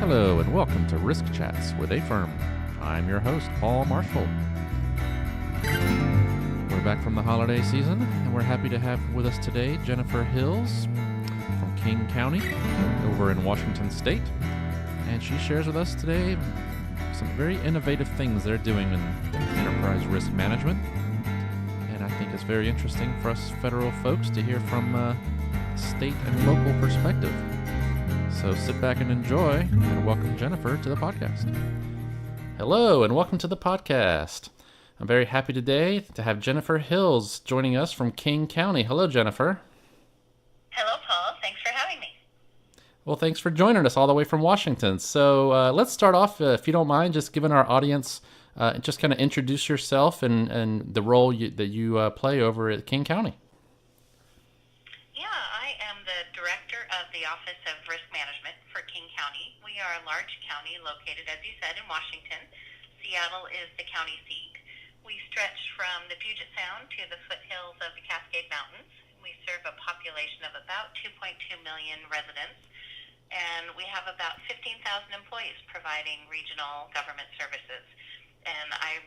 Hello and welcome to Risk Chats with AFERM. I'm your host, Paul Marshall. We're back from the holiday season, and we're happy to have with us today Jennifer Hills from King County over in Washington State. And she shares with us today some very innovative things they're doing in enterprise risk management. And I think it's very interesting for us federal folks to hear from a state and local perspective. So sit back and enjoy, and welcome Jennifer to the podcast. Hello, and welcome to the podcast. I'm very happy today to have Jennifer Hills joining us from King County. Hello, Jennifer. Hello, Paul. Thanks for having me. Well, thanks for joining us all the way from Washington. So let's start off, if you don't mind, just giving our audience, just kind of introduce yourself and the role that you play over at King County. Yeah, I am the director of the Office of Risk Management for King County. We are a large county located, as you said, in Washington. Seattle is the county seat. We stretch from the Puget Sound to the foothills of the Cascade Mountains. We serve a population of about 2.2 million residents, and we have about 15,000 employees providing regional government services. And I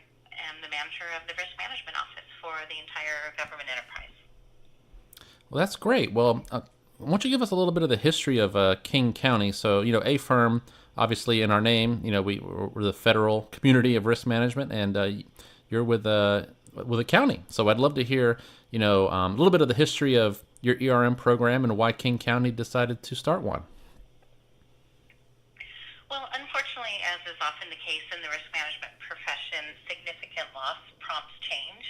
am the manager of the Risk Management Office for the entire government enterprise. Well, that's great. Well, why don't you give us a little bit of the history of King County? So, AFERM, obviously in our name, we're the federal community of risk management, and you're with a county. So I'd love to hear, a little bit of the history of your ERM program and why King County decided to start one. Well, unfortunately, as is often the case in the risk management profession, significant loss prompts change.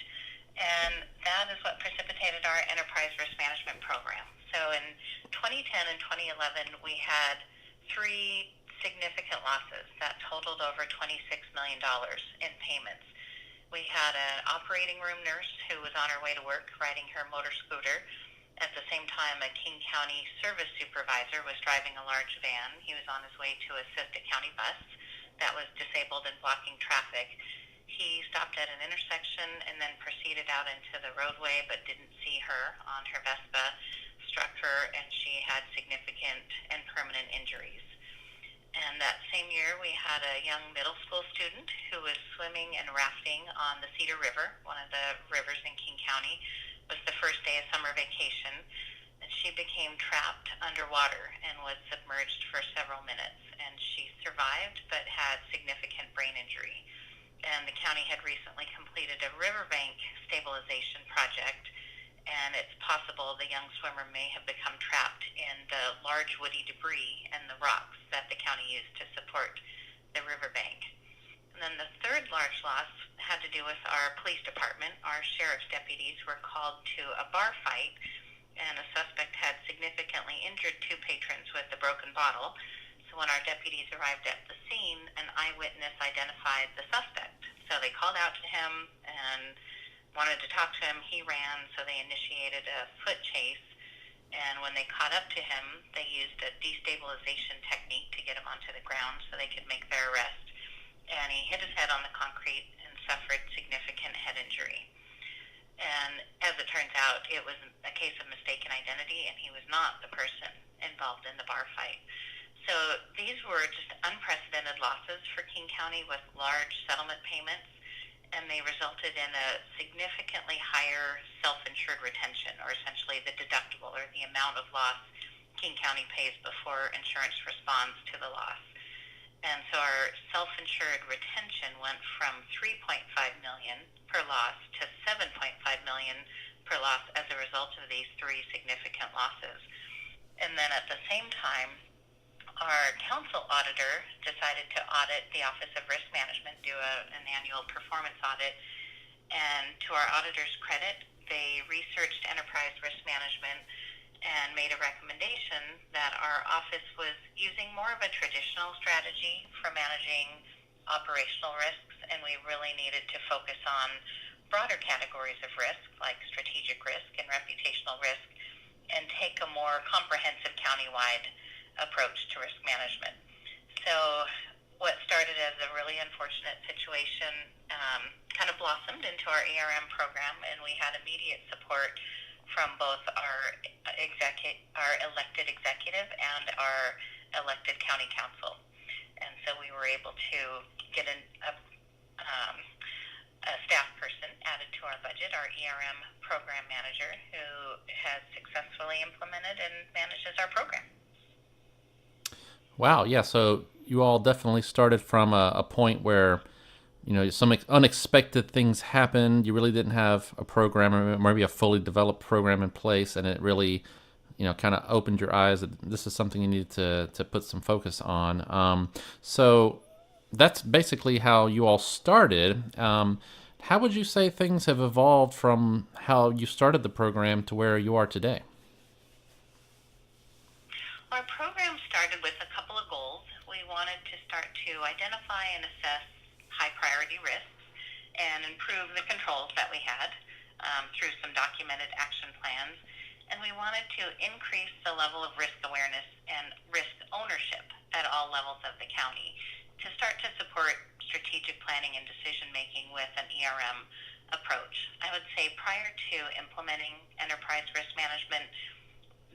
And that is what precipitated our enterprise risk management program. So in 2010 and 2011, we had three significant losses that totaled over $26 million in payments. We had an operating room nurse who was on her way to work riding her motor scooter. At the same time, a King County service supervisor was driving a large van. He was on his way to assist a county bus that was disabled and blocking traffic. He stopped at an intersection and then proceeded out into the roadway, but didn't see her on her Vespa, struck her, and she had significant and permanent injuries. And that same year, we had a young middle school student who was swimming and rafting on the Cedar River, one of the rivers in King County. It was the first day of summer vacation, and she became trapped underwater and was submerged for several minutes. And she survived, but had significant brain injury. And the county had recently completed a riverbank stabilization project, and it's possible the young swimmer may have become trapped in the large woody debris and the rocks that the county used to support the riverbank. And then the third large loss had to do with our police department. Our sheriff's deputies were called to a bar fight, and a suspect had significantly injured two patrons with a broken bottle. So when our deputies arrived at the scene, an eyewitness identified the suspect. So they called out to him and wanted to talk to him. He ran, so they initiated a foot chase. And when they caught up to him, they used a destabilization technique to get him onto the ground so they could make their arrest. And he hit his head on the concrete and suffered significant head injury. And as it turns out, it was a case of mistaken identity, and he was not the person involved in the bar fight. So these were just unprecedented losses for King County with large settlement payments, and they resulted in a significantly higher self-insured retention, or essentially the deductible, or the amount of loss King County pays before insurance responds to the loss. And so our self-insured retention went from $3.5 million per loss to $7.5 million per loss as a result of these three significant losses. And then at the same time, our council auditor decided to audit the Office of Risk Management, do an annual performance audit. And to our auditor's credit, they researched enterprise risk management and made a recommendation that our office was using more of a traditional strategy for managing operational risks, and we really needed to focus on broader categories of risk, like strategic risk and reputational risk, and take a more comprehensive countywide approach to risk management. So what started as a really unfortunate situation kind of blossomed into our ERM program, and we had immediate support from both our elected executive and our elected county council. so we were able to get a staff person added to our budget, our ERM program manager, who has successfully implemented and manages our program. Wow, yeah, so you all definitely started from a point where, some unexpected things happened. You really didn't have a program or maybe a fully developed program in place, and it really, kind of opened your eyes that this is something you needed to put some focus on. So that's basically how you all started. How would you say things have evolved from how you started the program to where you are today? Our program started with a couple of goals. We wanted to start to identify and assess high priority risks and improve the controls that we had through some documented action plans. And we wanted to increase the level of risk awareness and risk ownership at all levels of the county to start to support strategic planning and decision making with an ERM approach. I would say prior to implementing enterprise risk management,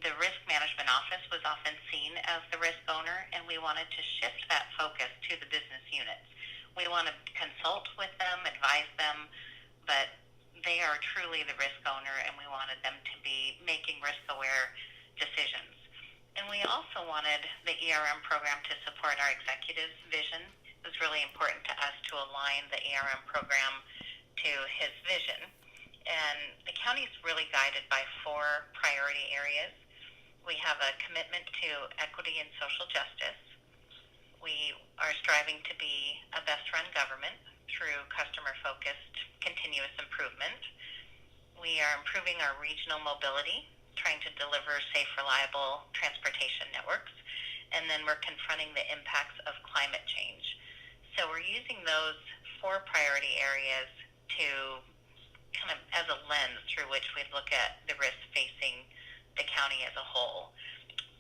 the risk management office was often seen as the risk owner, and we wanted to shift that focus to the business units. We want to consult with them, advise them, but they are truly the risk owner, and we wanted them to be making risk-aware decisions. And we also wanted the ERM program to support our executive's vision. It was really important to us to align the ERM program to his vision. And the county is really guided by 4 priority areas. We have a commitment to equity and social justice. We are striving to be a best-run government through customer-focused continuous improvement. We are improving our regional mobility, trying to deliver safe, reliable transportation networks. And then we're confronting the impacts of climate change. So we're using those 4 priority areas to kind of as a lens through which we look at the risks facing the county as a whole.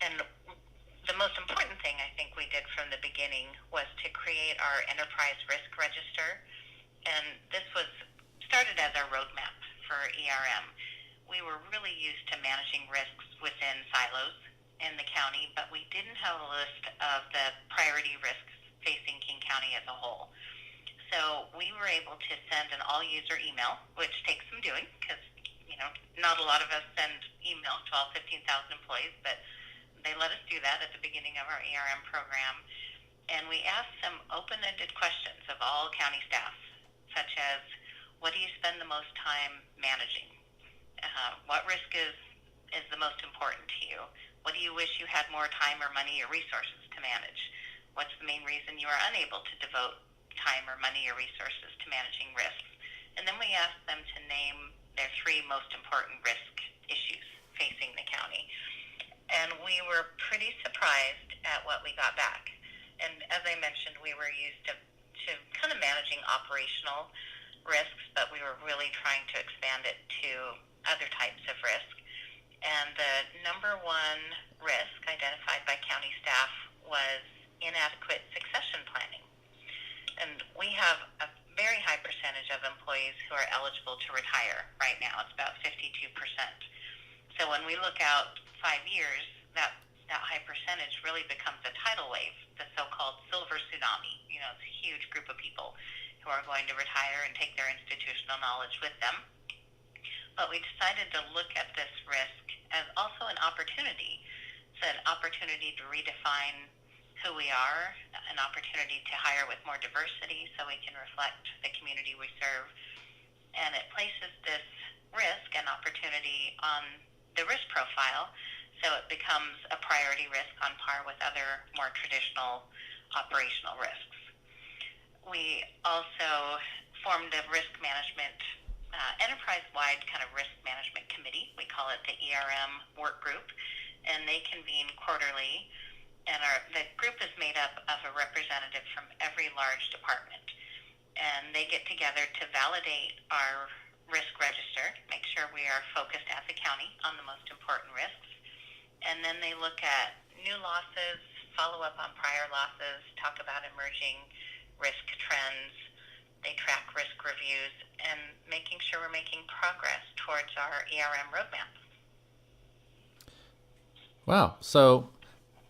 And the most important thing I think we did from the beginning was to create our enterprise risk register. And this was started as our roadmap for ERM. We were really used to managing risks within silos in the county, but we didn't have a list of the priority risks facing King County as a whole. So we were able to send an all-user email, which takes some doing because not a lot of us send emails to all 15,000 employees, but they let us do that at the beginning of our ERM program. And we asked some open-ended questions of all county staff, such as, what do you spend the most time managing? What risk is the most important to you? What do you wish you had more time or money or resources to manage? What's the main reason you are unable to devote time or money or resources to managing risks? And then we asked them to name their 3 most important risk issues facing the county. And we were pretty surprised at what we got back. And as I mentioned, we were used to kind of managing operational risks, but we were really trying to expand it to other types of risk. And the number 1 risk identified by county staff was inadequate succession planning. And we have a very high percentage of employees who are eligible to retire right now. It's about 52%. So when we look out 5 years, that high percentage really becomes a tidal wave, the so-called silver tsunami. It's a huge group of people who are going to retire and take their institutional knowledge with them. But we decided to look at this risk as also an opportunity. It's an opportunity to redefine who we are, an opportunity to hire with more diversity so we can reflect the community we serve. And it places this risk and opportunity on the risk profile, so it becomes a priority risk on par with other more traditional operational risks. We also formed a risk management enterprise-wide kind of risk management committee. We call it the ERM work group, and they convene quarterly. And the group is made up of a representative from every large department. And they get together to validate our risk register, make sure we are focused as a county on the most important risks. And then they look at new losses, follow up on prior losses, talk about emerging risk trends. They track risk reviews and making sure we're making progress towards our ERM roadmap. Wow. So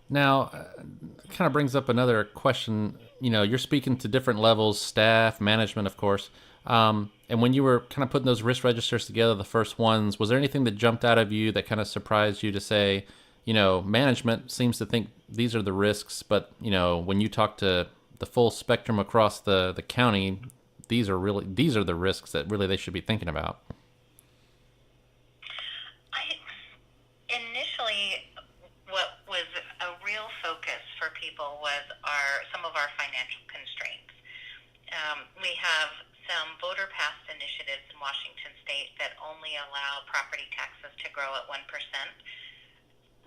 now, kind of brings up another question you're speaking to different levels, staff, management, of course. And when you were kind of putting those risk registers together, the first ones, was there anything that jumped out of you that kind of surprised you to say, management seems to think these are the risks, but when you talk to the full spectrum across the county, these are the risks that really they should be thinking about? Initially, what was a real focus for people was some of our financial constraints. We have some voter-passed initiatives in Washington State that only allow property taxes to grow at 1%,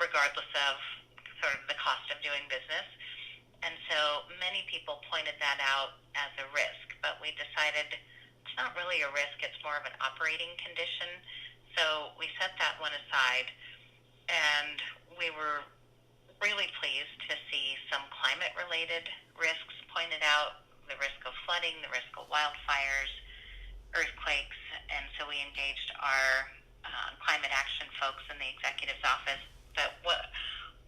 regardless of sort of the cost of doing business. And so many people pointed that out as a risk, but we decided it's not really a risk, it's more of an operating condition. So we set that one aside, and we were really pleased to see some climate-related risks pointed out, the risk of flooding, the risk of wildfires, earthquakes, and so we engaged our climate action folks in the executive's office. But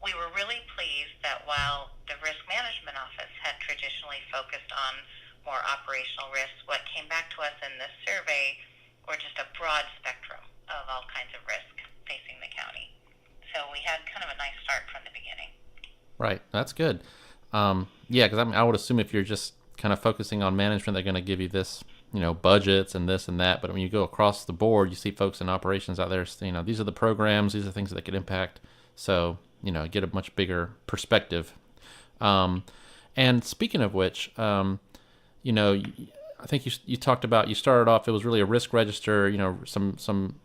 we were really pleased that while the risk management office had traditionally focused on more operational risks, what came back to us in this survey were just a broad spectrum of all kinds of risk facing the county. So we had kind of a nice start from the beginning. Right, that's good. Yeah, because I would assume if you're just kind of focusing on management, they're going to give you this, budgets and this and that. But when you go across the board, you see folks in operations out there, these are the programs, these are things that could impact. So, get a much bigger perspective. And speaking of which, I think you talked about, you started off, it was really a risk register, some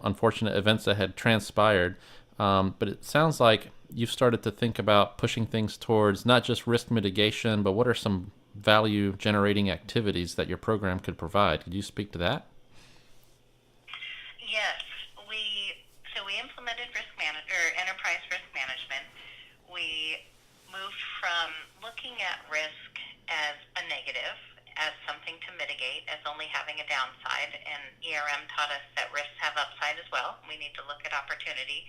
unfortunate events that had transpired. But it sounds like you've started to think about pushing things towards not just risk mitigation, but what are some value generating activities that your program could provide? Could you speak to that? Yes, we implemented enterprise risk management. We moved from looking at risk as a negative, as something to mitigate, as only having a downside, and ERM taught us that risks have upside as well. We need to look at opportunity,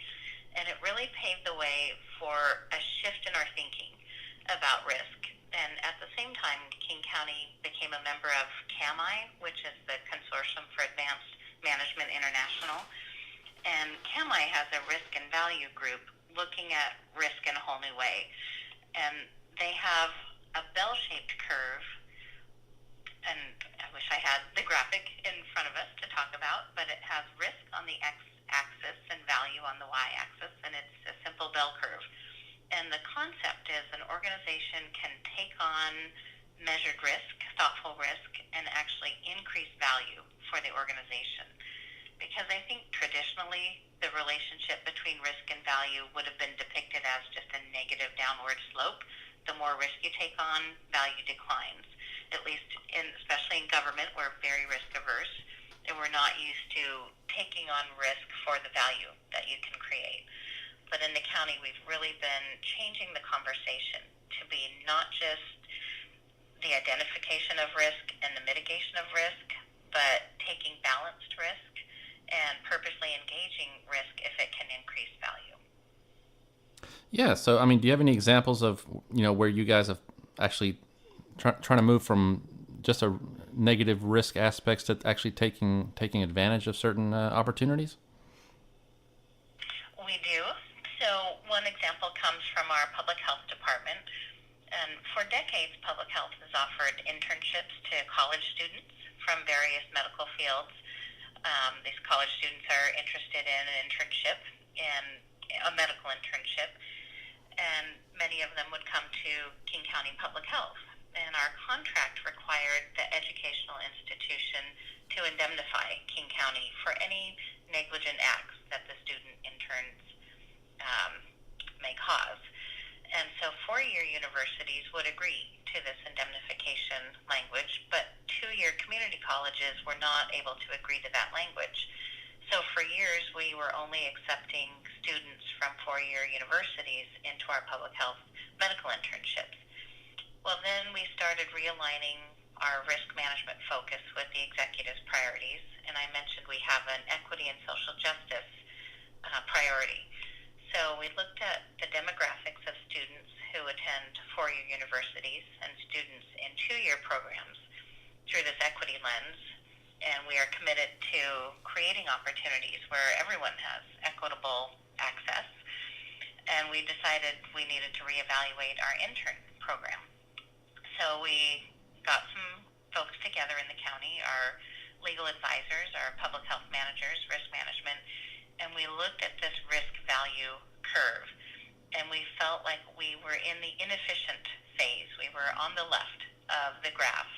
and it really paved the way for a shift in our thinking about risk. And at the same time, King County became a member of CAMI, which is the Consortium for Advanced Management International. And CAMI has a risk and value group looking at risk in a whole new way. And they have a bell-shaped curve, and I wish I had the graphic in front of us to talk about, but it has risk on the x-axis and value on the y-axis, and it's a simple bell curve. And the concept is an organization can take on measured risk, thoughtful risk, and actually increase value for the organization. Because I think traditionally the relationship between risk and value would have been depicted as just a negative downward slope. The more risk you take on, value declines. At least, especially in government, we're very risk averse, and we're not used to taking on risk for the value that you can create. But in the county, we've really been changing the conversation to be not just the identification of risk and the mitigation of risk, but taking balanced risk and purposely engaging risk if it can increase value. Yeah. So, do you have any examples of, where you guys have actually trying to move from just a negative risk aspects to actually taking advantage of certain opportunities? We do. So one example comes from our public health department. And for decades, public health has offered internships to college students from various medical fields. These college students are interested in an internship, in a medical internship, and many of them would come to King County Public Health. And our contract required the educational institution to indemnify King County for any negligent acts that the student interns may cause. And so four-year universities would agree to this indemnification language, but two-year community colleges were not able to agree to that language. So for years, we were only accepting students from four-year universities into our public health medical internships. Well, then we started realigning our risk management focus with the executive's priorities, and I mentioned we have an equity and social justice priority. So we looked at the demographics of students who attend four-year universities and students in two-year programs through this equity lens. And we are committed to creating opportunities where everyone has equitable access. And we decided we needed to reevaluate our intern program. So we got some folks together in the county, our legal advisors, our public health managers, risk management, and we looked at this risk value curve. And we felt like we were in the inefficient phase. We were on the left of the graph.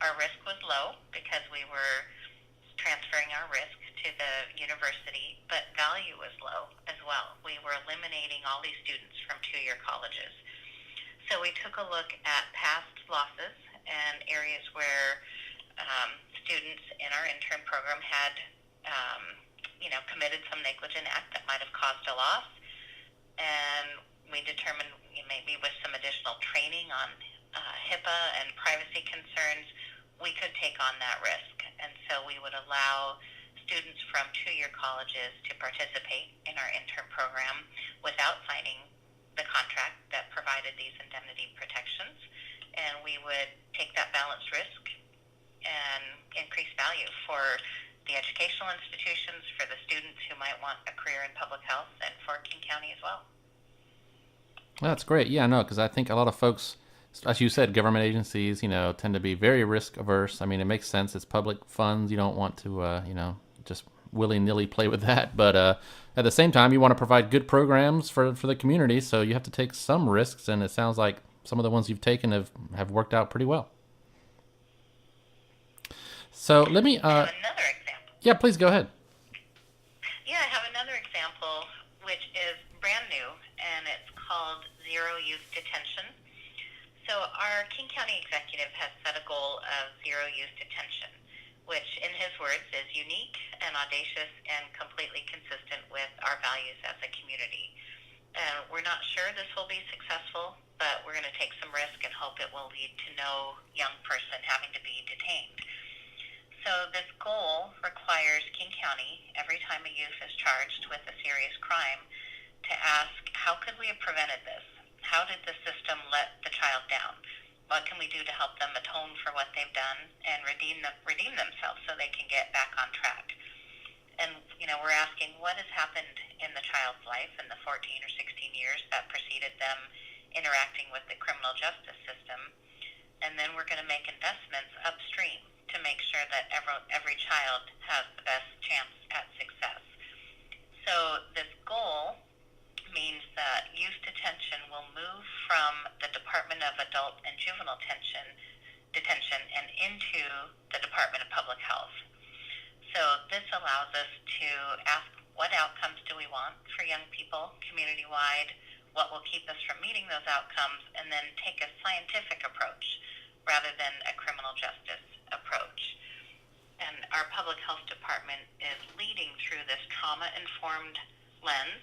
Our risk was low because we were transferring our risk to the university, but value was low as well. We were eliminating all these students from two-year colleges. So we took a look at past losses and areas where students in our intern program had committed some negligent act that might have caused a loss. And we determined maybe with some additional training on HIPAA and privacy concerns, we could take on that risk. And so we would allow students from two-year colleges to participate in our intern program without signing the contract that provided these indemnity protections. And we would take that balanced risk and increase value for the educational institutions, for the students who might want a career in public health, and for King County as well. That's great. Yeah, no, because I think a lot of folks, as you said, government agencies, tend to be very risk averse. I mean, it makes sense. It's public funds. You don't want to, just willy-nilly play with that. But at the same time, you want to provide good programs for the community. So you have to take some risks. And it sounds like some of the ones you've taken have worked out pretty well. So let me... I have another example. Yeah, please go ahead. Yeah, I have another example, which is brand new, and it's called Zero Youth Detention. So our King County executive has set a goal of zero youth detention, which in his words is unique and audacious and completely consistent with our values as a community. We're not sure this will be successful, but we're going to take some risk and hope it will lead to no young person having to be detained. So this goal requires King County, every time a youth is charged with a serious crime, to ask, how could we have prevented this? How did the system let the child down? What can we do to help them atone for what they've done and redeem themselves so they can get back on track? And, we're asking what has happened in the child's life in the 14 or 16 years that preceded them interacting with the criminal justice system. And then we're going to make investments upstream to make sure that every child has the best chance at success. So this goal means that youth detention will move from the Department of Adult and Juvenile Detention and into the Department of Public Health. So this allows us to ask, what outcomes do we want for young people community-wide? What will keep us from meeting those outcomes? And then take a scientific approach rather than a criminal justice approach. And our public health department is leading through this trauma-informed lens,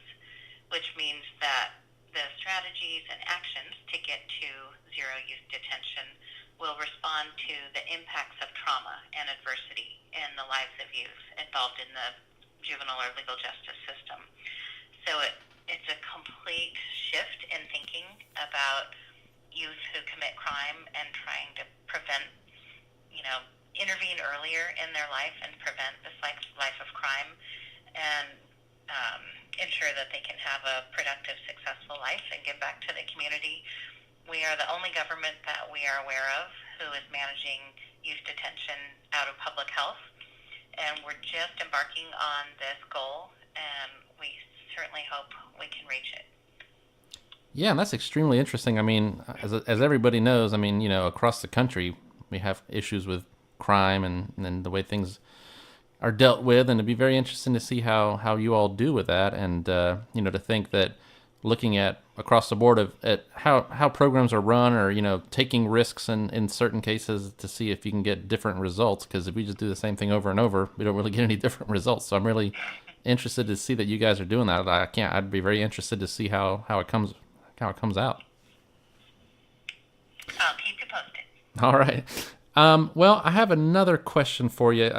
which means that the strategies and actions to get to zero youth detention will respond to the impacts of trauma and adversity in the lives of youth involved in the juvenile or legal justice system. So it's a complete shift in thinking about youth who commit crime and trying to prevent, intervene earlier in their life and prevent this life of crime and ensure that they can have a productive, successful life and give back to the community. We are the only government that we are aware of who is managing youth detention out of public health, and we're just embarking on this goal, and we certainly hope we can reach it. Yeah, and that's extremely interesting. I mean, as everybody knows, across the country, we have issues with crime and the way things are dealt with, and it'd be very interesting to see how you all do with that, and to think that looking at across the board at how programs are run, or taking risks in certain cases to see if you can get different results, because if we just do the same thing over and over, we don't really get any different results. So I'm really interested to see that you guys are doing that. I'd be very interested to see how it comes out. I'll keep you posted. All right. Well, I have another question for you.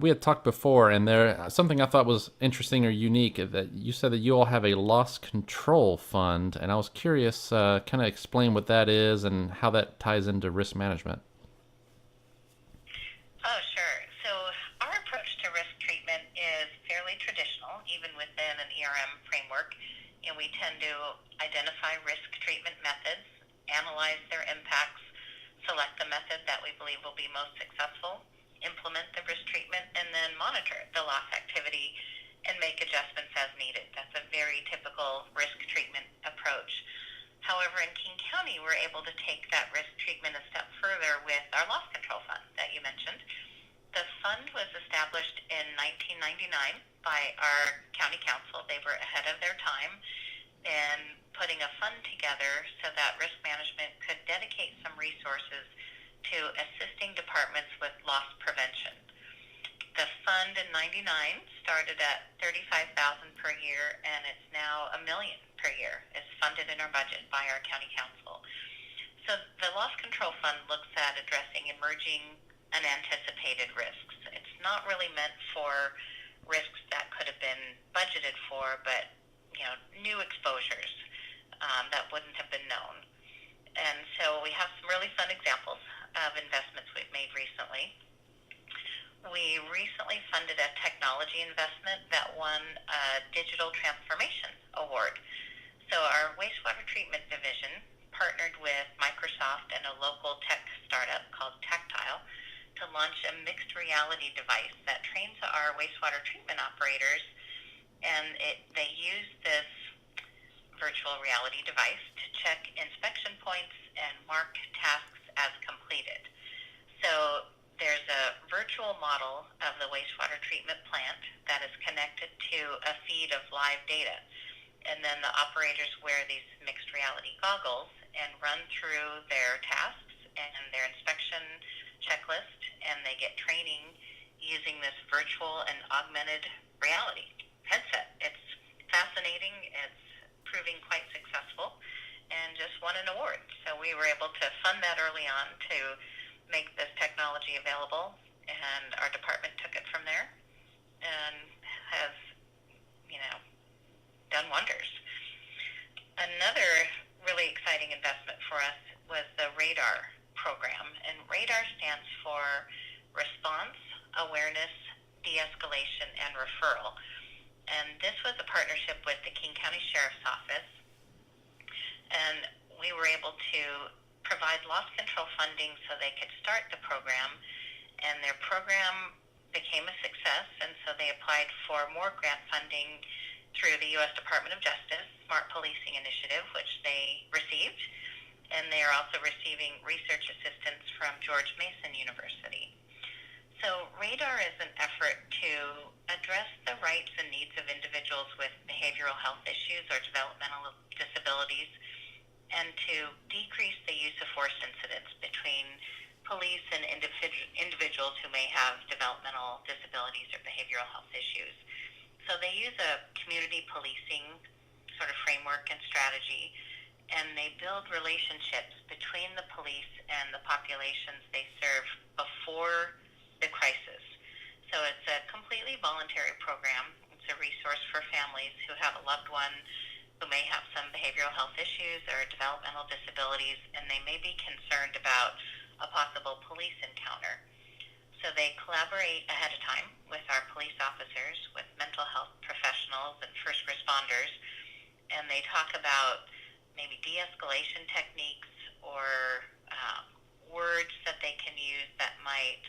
We had talked before, and there something I thought was interesting or unique that you said that you all have a loss control fund, and I was curious, kind of explain what that is and how that ties into risk management. Oh, sure. So our approach to risk treatment is fairly traditional, even within an ERM framework. And we tend to identify risk treatment methods, analyze their impacts, select the method that we believe will be most successful, implement the risk treatment, and then monitor the loss activity and make adjustments as needed. That's a very typical risk treatment approach. However, in King County, we're able to take that risk treatment a step further with our loss control fund that you mentioned. The fund was established in 1999 by our county council. They were ahead of their time in putting a fund together so that risk management could dedicate some resources to assisting departments with loss prevention. The fund in '99 started at $35,000 per year, and it's now $1 million per year. It's funded in our budget by our county council. So the loss control fund looks at addressing emerging unanticipated risks. It's not really meant for risks that could have been budgeted for, but new exposures that wouldn't have been known. And so we have some really fun examples of investments we've made recently. We recently funded a technology investment that won a digital transformation award. So our wastewater treatment division partnered with Microsoft and a local tech startup called Tactile to launch a mixed reality device that trains our wastewater treatment operators, and they use this virtual reality device to check inspection points and mark tasks as completed. So there's a virtual model of the wastewater treatment plant that is connected to a feed of live data. And then the operators wear these mixed reality goggles and run through their tasks and their inspection checklist, and they get training using this virtual and augmented reality headset. It's fascinating. It's proving quite successful and just won an award. So we were able to fund that early on to make this technology available, and our department took it from there and has, done wonders. Another really exciting investment for us was the RADAR program, and RADAR stands for Response, Awareness, De-escalation, and Referral. And this was a partnership with the King County Sheriff's Office, and we were able to provide loss control funding so they could start the program, and their program became a success, and so they applied for more grant funding through the U.S. Department of Justice Smart Policing Initiative, which they received, and they are also receiving research assistance from George Mason University. So RADAR is an effort to address the rights and needs of individuals with behavioral health issues or developmental disabilities, and to decrease the use of force incidents between police and individuals who may have developmental disabilities or behavioral health issues. So they use a community policing sort of framework and strategy, and they build relationships between the police and the populations they serve before the crisis. So it's a completely voluntary program. It's a resource for families who have a loved one who may have some behavioral health issues or developmental disabilities, and they may be concerned about a possible police encounter. So they collaborate ahead of time with our police officers, with mental health professionals and first responders, and they talk about maybe de-escalation techniques or words that they can use that might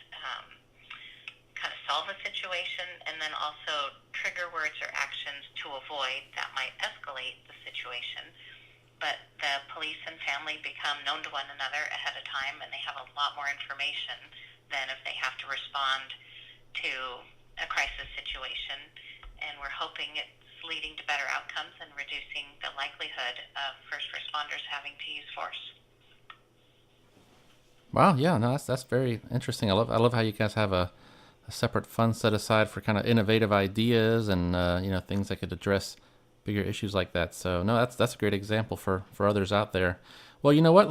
kind of solve a situation, and then also trigger words or actions to avoid that might escalate the situation. But the police and family become known to one another ahead of time, and they have a lot more information than if they have to respond to a crisis situation. And we're hoping it's leading to better outcomes and reducing the likelihood of first responders having to use force. Wow, yeah, no, that's very interesting. I love how you guys have a separate fund set aside for kind of innovative ideas and things that could address bigger issues like that. So no, that's a great example for others out there. Well, you know what?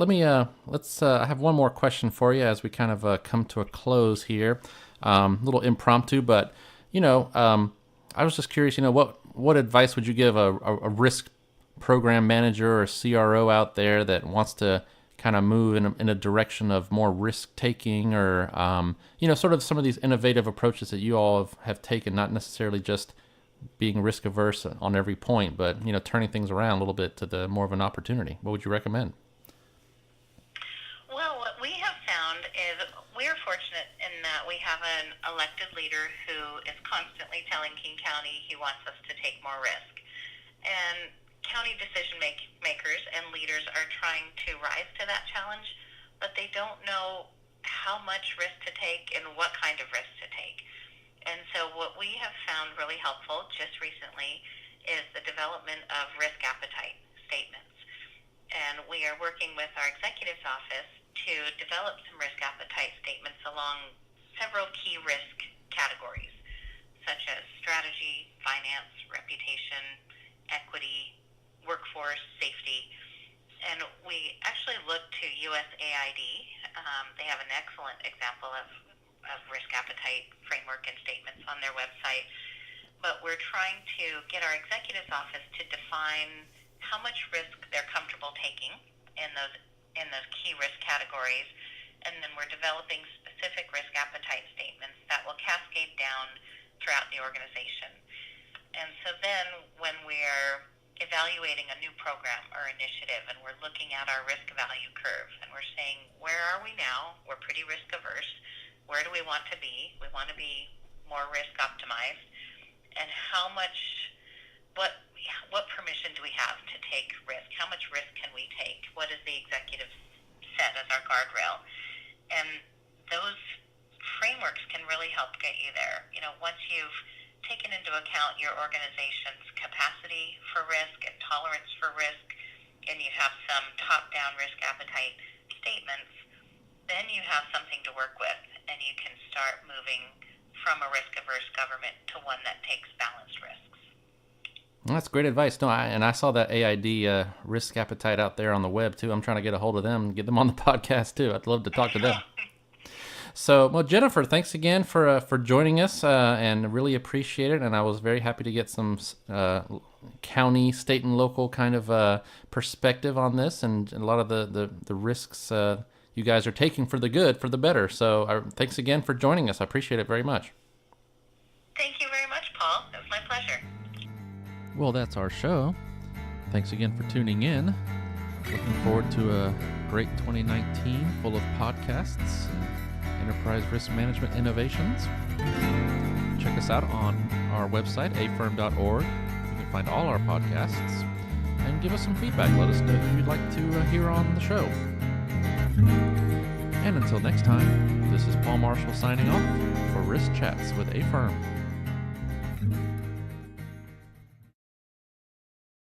Let's. I have one more question for you as we kind of come to a close here. A little impromptu, but I was just curious. What advice would you give a risk program manager or CRO out there that wants to kind of move in a direction of more risk taking, or sort of some of these innovative approaches that you all have taken, not necessarily just being risk averse on every point, but turning things around a little bit to the more of an opportunity. What would you recommend? Well, what we have found is we're fortunate in that we have an elected leader who is constantly telling King County he wants us to take more risk. And county decision makers and leaders are trying to rise to that challenge, but they don't know how much risk to take and what kind of risk to take. And so what we have found really helpful just recently is the development of risk appetite statements. And we are working with our executive's office to develop some risk appetite statements along several key risk categories, such as strategy, finance, reputation, equity, workforce, safety. And we actually look to USAID. They have an excellent example of risk appetite framework and statements on their website. But we're trying to get our executive's office to define how much risk they're comfortable taking in those key risk categories, and then we're developing specific risk appetite statements that will cascade down throughout the organization. And so then when we're evaluating a new program or initiative and we're looking at our risk value curve and we're saying, where are we now? We're pretty risk averse. Where do we want to be? We want to be more risk optimized. And what permission do we have to take risk? How much risk can we take? What is the executive set as our guardrail? And those frameworks can really help get you there. Once you've taken into account your organization's capacity for risk and tolerance for risk, and you have some top-down risk appetite statements, then you have something to work with, and you can start moving from a risk-averse government to one that takes balanced risks. Well, that's great advice. I saw that AID risk appetite out there on the web too. I'm trying to get a hold of them and get them on the podcast too. I'd love to talk to them. So, well, Jennifer, thanks again for joining us, and really appreciate it. And I was very happy to get some county, state, and local kind of perspective on this, and a lot of the risks you guys are taking for the good, for the better. So, thanks again for joining us. I appreciate it very much. Thank you very much, Paul. It was my pleasure. Well, that's our show. Thanks again for tuning in. Looking forward to a great 2019 full of podcasts and enterprise risk management innovations. Check us out on our website, AFERM.org. You can find all our podcasts and give us some feedback. Let us know who you'd like to hear on the show. And until next time, this is Paul Marshall signing off for Risk Chats with AFERM.